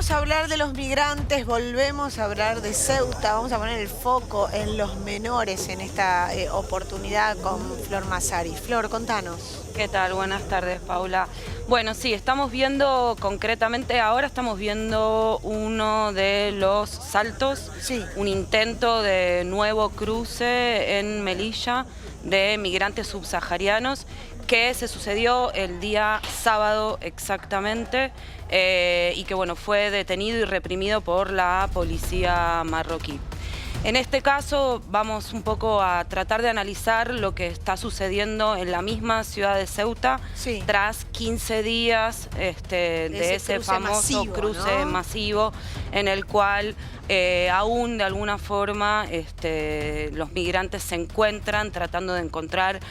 Vamos a hablar de los migrantes, volvemos a hablar de Ceuta, vamos a poner el foco en los menores en esta oportunidad con Flor Massari. Flor, contanos. ¿Qué tal? Buenas tardes, Paula. Bueno, sí, estamos viendo concretamente, ahora estamos viendo uno de los saltos, Sí. Un intento de nuevo cruce en Melilla de migrantes subsaharianos que se sucedió el día sábado exactamente y que bueno, fue detenido y reprimido por la policía marroquí. En este caso vamos un poco a tratar de analizar lo que está sucediendo en la misma ciudad de Ceuta, Sí, tras 15 días de ese famoso cruce masivo en el cual aún de alguna forma los migrantes se encuentran tratando de encontrar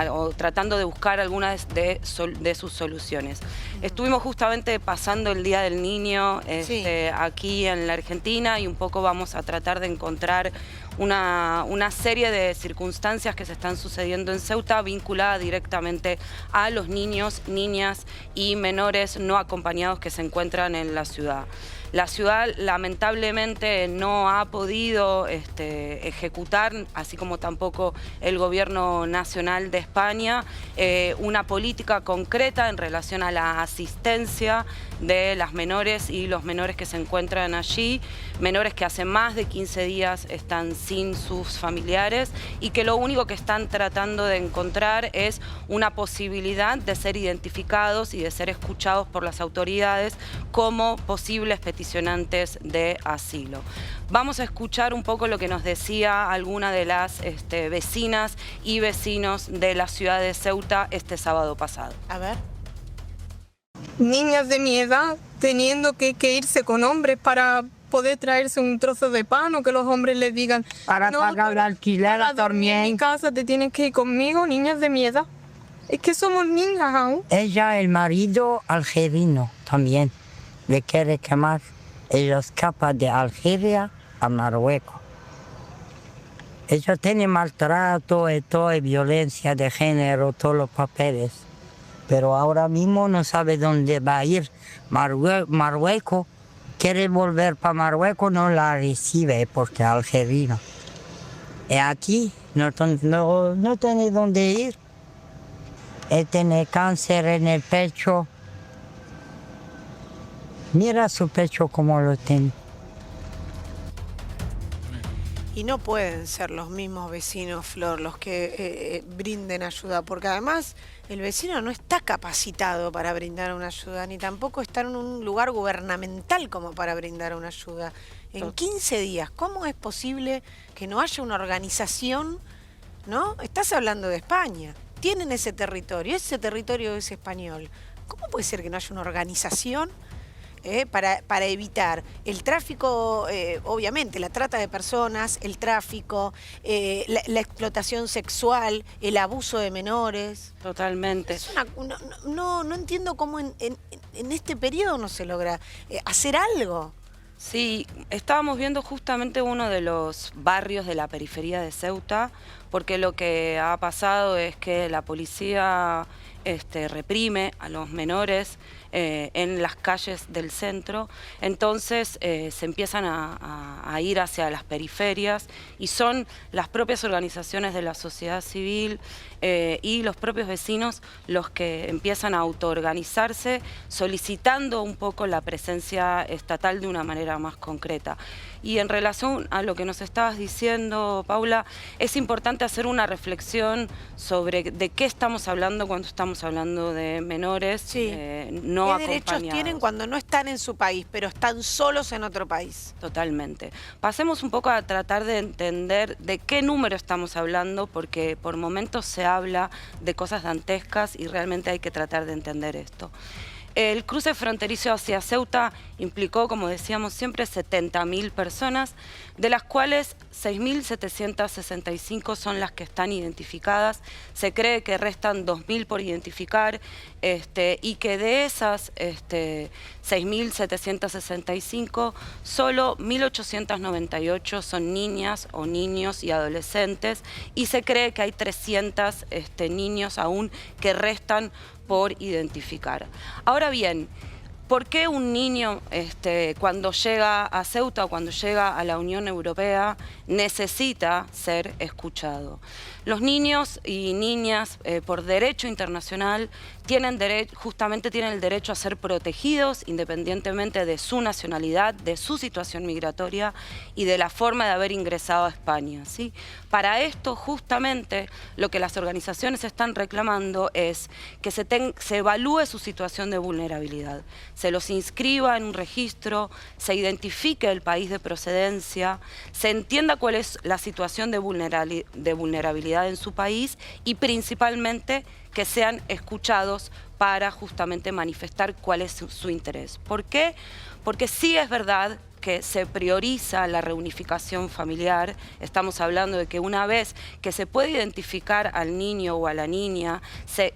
o tratando de buscar algunas de sus soluciones. Estuvimos justamente pasando el Día del Niño aquí en la Argentina y un poco vamos a tratar de encontrar una serie de circunstancias que se están sucediendo en Ceuta vinculada directamente a los niños, niñas y menores no acompañados que se encuentran en la ciudad. La ciudad lamentablemente no ha podido ejecutar, así como tampoco el gobierno nacional de España, una política concreta en relación a la asistencia de las menores y los menores que se encuentran allí, menores que hace más de 15 días están sin sus familiares y que lo único que están tratando de encontrar es una posibilidad de ser identificados y de ser escuchados por las autoridades como posibles peticionantes de asilo. Vamos a escuchar un poco lo que nos decía alguna de las vecinas y vecinos de la ciudad de Ceuta este sábado pasado. A ver. Niñas de mi edad teniendo que irse con hombres para poder traerse un trozo de pan o que los hombres les digan para no, pagar el alquiler en mi casa te tienes que ir conmigo, niñas de mi edad. Es que somos niñas aún. Ella, el marido algerino también, le quiere quemar. Ella escapa de Algeria a Marruecos. Ella tiene maltrato y todo, y violencia de género, todos los papeles. Pero ahora mismo no sabe dónde va a ir. Marruecos quiere volver para Marruecos, no la recibe porque es algerina. Y aquí no tiene dónde ir. Él tiene cáncer en el pecho. Mira su pecho como lo tiene. Y no pueden ser los mismos vecinos, Flor, los que brinden ayuda, porque además el vecino no está capacitado para brindar una ayuda, ni tampoco está en un lugar gubernamental como para brindar una ayuda. En 15 días, ¿cómo es posible que no haya una organización, ¿no? Estás hablando de España, tienen ese territorio es español. ¿Cómo puede ser que no haya una organización para evitar el tráfico, obviamente, la trata de personas, el tráfico, la explotación sexual, el abuso de menores? Totalmente. No entiendo cómo en este periodo no se logra hacer algo. Sí, estábamos viendo justamente uno de los barrios de la periferia de Ceuta, porque lo que ha pasado es que la policía reprime a los menores en las calles del centro, entonces se empiezan a ir hacia las periferias y son las propias organizaciones de la sociedad civil y los propios vecinos los que empiezan a autoorganizarse solicitando un poco la presencia estatal de una manera más concreta. Y en relación a lo que nos estabas diciendo, Paula, es importante hacer una reflexión sobre de qué estamos hablando cuando estamos hablando de menores no acompañados. ¿Qué derechos tienen cuando no están en su país, pero están solos en otro país? Totalmente. Pasemos un poco a tratar de entender de qué número estamos hablando, porque por momentos se habla de cosas dantescas y realmente hay que tratar de entender esto. El cruce fronterizo hacia Ceuta implicó, como decíamos siempre, 70.000 personas, de las cuales 6.765 son las que están identificadas. Se cree que restan 2.000 por identificar y que de esas 6.765, solo 1.898 son niñas o niños y adolescentes, y se cree que hay 300 niños aún que restan por identificar. Ahora bien, ¿Por qué un niño cuando llega a Ceuta o cuando llega a la Unión Europea necesita ser escuchado? Los niños y niñas, por derecho internacional, justamente tienen el derecho a ser protegidos independientemente de su nacionalidad, de su situación migratoria y de la forma de haber ingresado a España, ¿sí? Para esto, justamente, lo que las organizaciones están reclamando es que se evalúe su situación de vulnerabilidad, se los inscriba en un registro, se identifique el país de procedencia, se entienda cuál es la situación de vulnerabilidad en su país y principalmente que sean escuchados para justamente manifestar cuál es su interés. ¿Por qué? Porque sí es verdad que se prioriza la reunificación familiar. Estamos hablando de que una vez que se puede identificar al niño o a la niña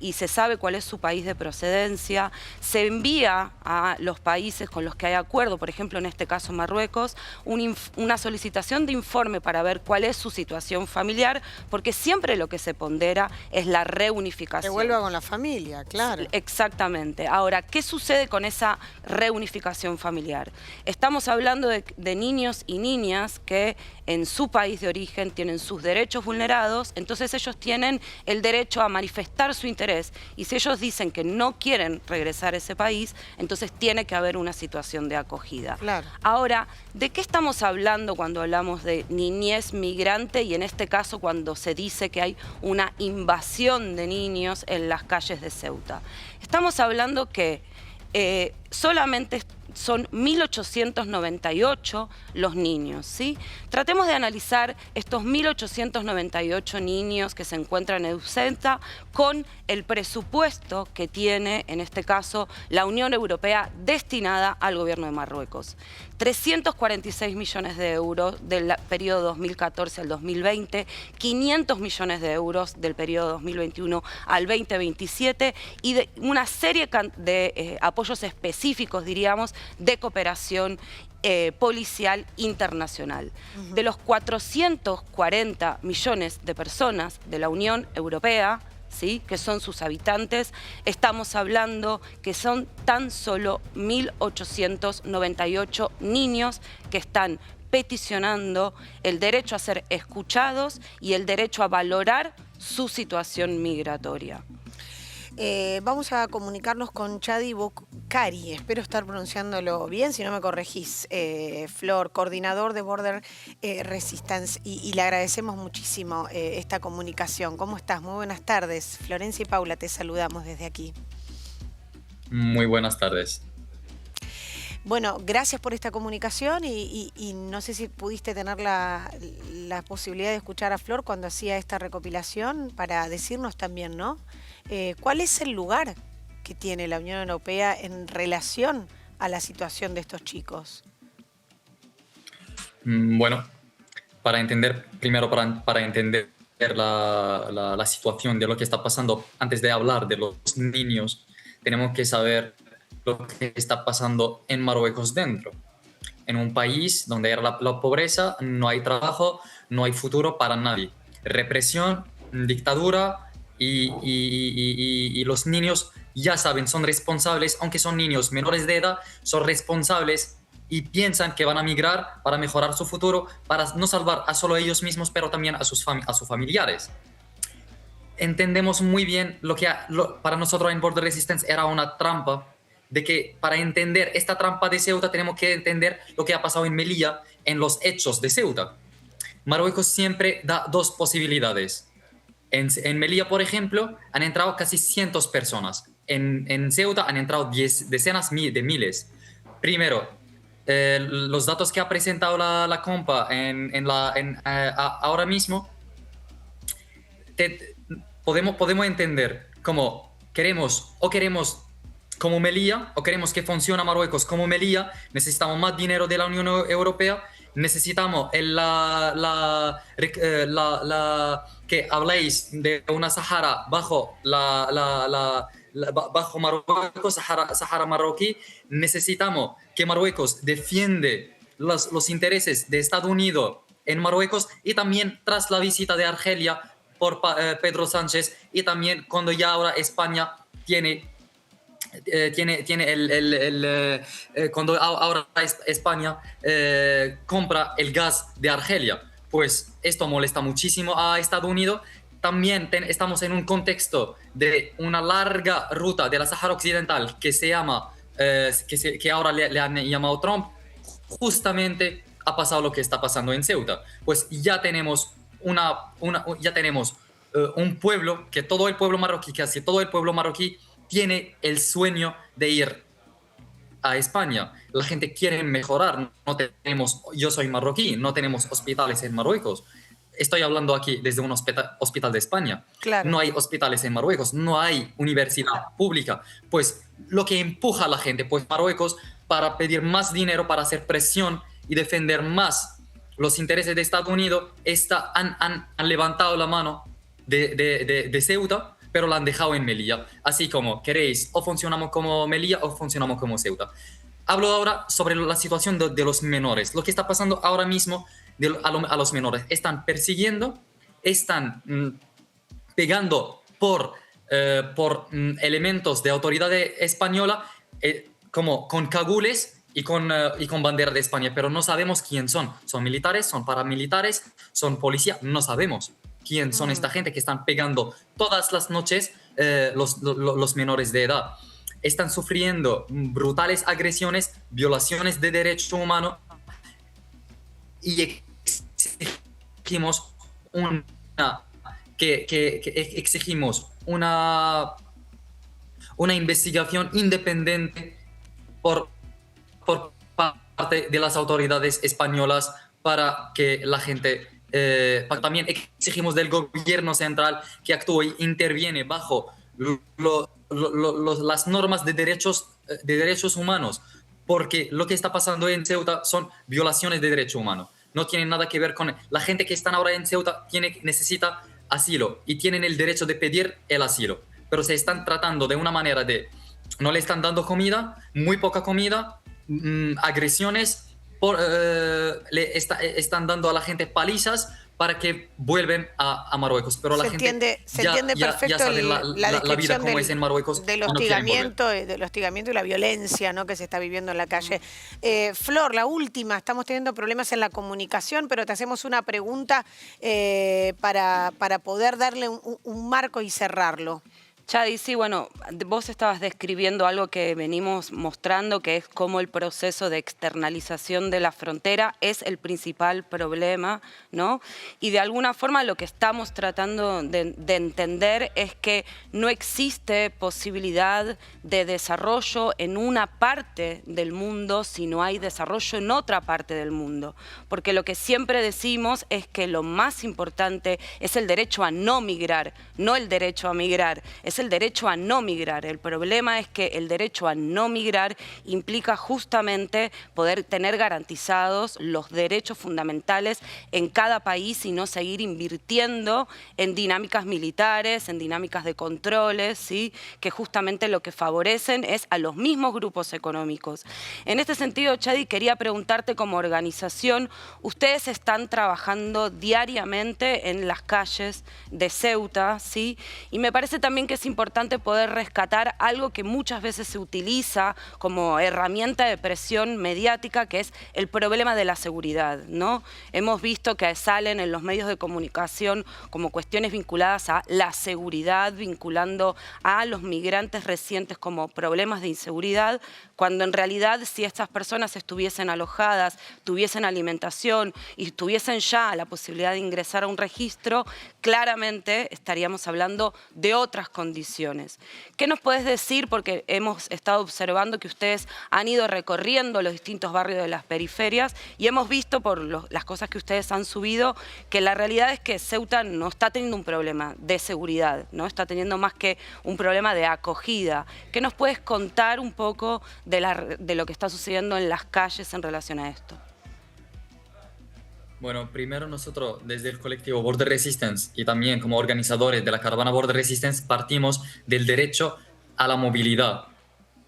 y se sabe cuál es su país de procedencia, se envía a los países con los que hay acuerdo, por ejemplo en este caso Marruecos, una solicitación de informe para ver cuál es su situación familiar, porque siempre lo que se pondera es la reunificación. Que vuelva con la familia, claro. Exactamente. Ahora, ¿qué sucede con esa reunificación familiar? Estamos hablando de niños y niñas que en su país de origen tienen sus derechos vulnerados, entonces ellos tienen el derecho a manifestar su interés y si ellos dicen que no quieren regresar a ese país, entonces tiene que haber una situación de acogida. Claro. Ahora, ¿de qué estamos hablando cuando hablamos de niñez migrante y en este caso cuando se dice que hay una invasión de niños en las calles de Ceuta? Estamos hablando que solamente son 1.898 los niños, ¿sí? Tratemos de analizar estos 1.898 niños que se encuentran en Ceuta con el presupuesto que tiene, en este caso, la Unión Europea destinada al gobierno de Marruecos. 346 millones de euros del periodo 2014 al 2020, 500 millones de euros del periodo 2021 al 2027 y de una serie de apoyos específicos, diríamos, de cooperación policial internacional. De los 440 millones de personas de la Unión Europea, ¿sí?, que son sus habitantes, estamos hablando que son tan solo 1.898 niños que están peticionando el derecho a ser escuchados y el derecho a valorar su situación migratoria. Vamos a comunicarnos con Chadi Boukari, espero estar pronunciándolo bien, si no me corregís, Flor, coordinador de Border Resistance, y le agradecemos muchísimo esta comunicación. ¿Cómo estás? Muy buenas tardes. Florencia y Paula, te saludamos desde aquí. Muy buenas tardes. Bueno, gracias por esta comunicación y no sé si pudiste tener la posibilidad de escuchar a Flor cuando hacía esta recopilación para decirnos también, ¿no? ¿Cuál es el lugar que tiene la Unión Europea en relación a la situación de estos chicos? Bueno, para entender la situación de lo que está pasando, antes de hablar de los niños, tenemos que saber lo que está pasando en Marruecos dentro. En un país donde era la pobreza, no hay trabajo, no hay futuro para nadie. Represión, dictadura y los niños ya saben, son responsables, aunque son niños menores de edad, son responsables y piensan que van a migrar para mejorar su futuro, para no salvar a solo ellos mismos, pero también a sus familiares. Entendemos muy bien para nosotros en Border Resistance era una trampa, de que para entender esta trampa de Ceuta tenemos que entender lo que ha pasado en Melilla, en los hechos de Ceuta. Marruecos siempre da dos posibilidades. En Melilla, por ejemplo, han entrado casi 100 personas. En Ceuta han entrado decenas de miles. Primero, los datos que ha presentado la compa ahora mismo, podemos entender cómo queremos como Melilla, o queremos que funcione Marruecos como Melilla, necesitamos más dinero de la Unión Europea, necesitamos que habléis de una Sahara bajo bajo Marruecos, Sahara marroquí. Necesitamos que Marruecos defiende los intereses de Estados Unidos en Marruecos, y también tras la visita de Argelia por Pedro Sánchez, y también cuando ya ahora España tiene cuando ahora España compra el gas de Argelia, pues esto molesta muchísimo a Estados Unidos. También estamos en un contexto de una larga ruta de la Sahara Occidental que se llama, que ahora le han llamado Trump. Justamente ha pasado lo que está pasando en Ceuta. Pues ya tenemos un pueblo, que todo el pueblo marroquí, casi todo el pueblo marroquí, tiene el sueño de ir a España. La gente quiere mejorar. Yo soy marroquí, no tenemos hospitales en Marruecos. Estoy hablando aquí desde un hospital de España. Claro. No hay hospitales en Marruecos, no hay universidad pública. Pues lo que empuja a la gente, pues Marruecos, para pedir más dinero, para hacer presión y defender más los intereses de Estados Unidos, han levantado la mano de Ceuta, pero la han dejado en Melilla. Así como queréis, o funcionamos como Melilla o funcionamos como Ceuta. Hablo ahora sobre la situación de los menores. Lo que está pasando ahora mismo a los menores. Están persiguiendo, están pegando por elementos de autoridad española, como con cagules y con bandera de España, pero no sabemos quién son. ¿Son militares? ¿Son paramilitares? ¿Son policía? No sabemos quién son esta gente que están pegando todas las noches los menores de edad. Están sufriendo brutales agresiones, violaciones de derechos humanos, y exigimos una investigación independiente por parte de las autoridades españolas para que la gente... también exigimos del gobierno central que actúe e interviene bajo las normas de derechos humanos, porque lo que está pasando en Ceuta son violaciones de derechos humanos. No tiene nada que ver con... La gente que está ahora en Ceuta necesita asilo y tienen el derecho de pedir el asilo, pero se están tratando de una manera de... No le están dando comida, muy poca comida, agresiones, están dando a la gente palizas para que vuelven a Marruecos. Pero la gente se entiende perfecto sabe la vida como es en Marruecos. Del hostigamiento y la violencia, ¿no?, que se está viviendo en la calle. Flor, la última, estamos teniendo problemas en la comunicación, pero te hacemos una pregunta para poder darle un marco y cerrarlo. Chadi, sí, bueno, vos estabas describiendo algo que venimos mostrando, que es cómo el proceso de externalización de la frontera es el principal problema, ¿no? Y de alguna forma lo que estamos tratando de entender es que no existe posibilidad de desarrollo en una parte del mundo si no hay desarrollo en otra parte del mundo. Porque lo que siempre decimos es que lo más importante es el derecho a no migrar, no el derecho a migrar. Es el derecho a no migrar. El problema es que el derecho a no migrar implica justamente poder tener garantizados los derechos fundamentales en cada país y no seguir invirtiendo en dinámicas militares, en dinámicas de controles, ¿sí?, que justamente lo que favorecen es a los mismos grupos económicos. En este sentido, Chadi, quería preguntarte como organización, ustedes están trabajando diariamente en las calles de Ceuta, ¿sí?, y me parece también que es importante poder rescatar algo que muchas veces se utiliza como herramienta de presión mediática, que es el problema de la seguridad, ¿no? Hemos visto que salen en los medios de comunicación como cuestiones vinculadas a la seguridad, vinculando a los migrantes recientes como problemas de inseguridad, cuando en realidad si estas personas estuviesen alojadas, tuviesen alimentación y tuviesen ya la posibilidad de ingresar a un registro, claramente estaríamos hablando de otras condiciones. ¿Qué nos puedes decir? Porque hemos estado observando que ustedes han ido recorriendo los distintos barrios de las periferias y hemos visto por las cosas que ustedes han subido que la realidad es que Ceuta no está teniendo un problema de seguridad, ¿no? Está teniendo más que un problema de acogida. ¿Qué nos puedes contar un poco de lo que está sucediendo en las calles en relación a esto? Bueno, primero nosotros desde el colectivo Border Resistance y también como organizadores de la caravana Border Resistance partimos del derecho a la movilidad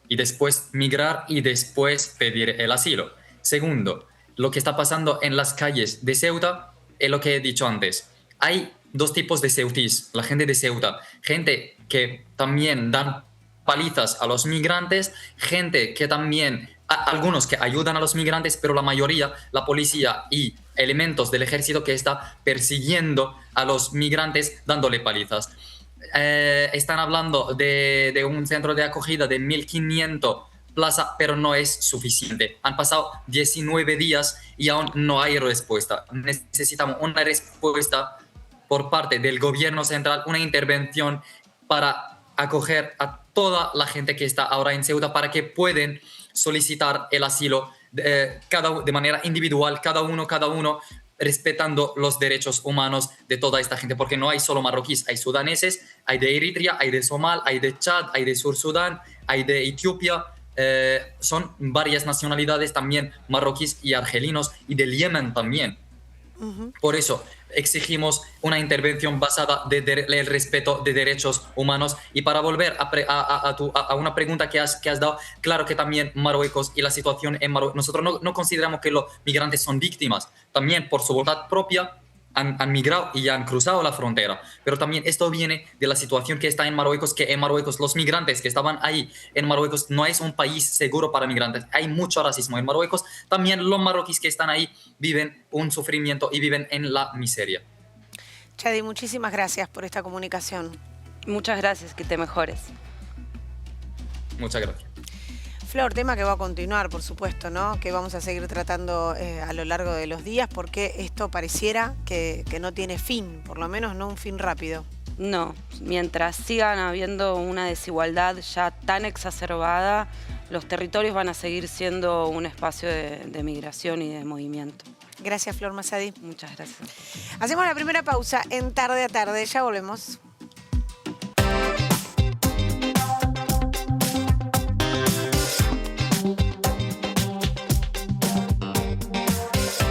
y después migrar y después pedir el asilo. Segundo, lo que está pasando en las calles de Ceuta es lo que he dicho antes. Hay dos tipos de ceutís, la gente de Ceuta, gente que también dan palizas a los migrantes, gente que también, algunos que ayudan a los migrantes, pero la mayoría, la policía y elementos del ejército que está persiguiendo a los migrantes dándole palizas. Están hablando de un centro de acogida de 1.500 plazas, pero no es suficiente. Han pasado 19 días y aún no hay respuesta. Necesitamos una respuesta por parte del gobierno central, una intervención para acoger a toda la gente que está ahora en Ceuta para que puedan solicitar el asilo de manera individual, cada uno, respetando los derechos humanos de toda esta gente, porque no hay solo marroquíes, hay sudaneses, hay de Eritrea, hay de Somal, hay de Chad, hay de Sur Sudán, hay de Etiopía, son varias nacionalidades también, marroquíes y argelinos, y del Yemen también. Por eso exigimos una intervención basada en el respeto de derechos humanos. Y para volver a una pregunta que has dado, claro que también Marruecos y la situación en Marruecos, nosotros no consideramos que los migrantes son víctimas, también por su voluntad propia han migrado y han cruzado la frontera, pero también esto viene de la situación que está en Marruecos, que en Marruecos los migrantes que estaban ahí en Marruecos no es un país seguro para migrantes, hay mucho racismo en Marruecos, también los marroquíes que están ahí viven un sufrimiento y viven en la miseria. Chadi, muchísimas gracias por esta comunicación. Muchas gracias, que te mejores. Muchas gracias. Flor, tema que va a continuar, por supuesto, ¿no? Que vamos a seguir tratando a lo largo de los días, porque esto pareciera que no tiene fin, por lo menos no un fin rápido. No, mientras sigan habiendo una desigualdad ya tan exacerbada, los territorios van a seguir siendo un espacio de migración y de movimiento. Gracias, Flor Massadi. Muchas gracias. Hacemos la primera pausa en Tarde a Tarde, ya volvemos.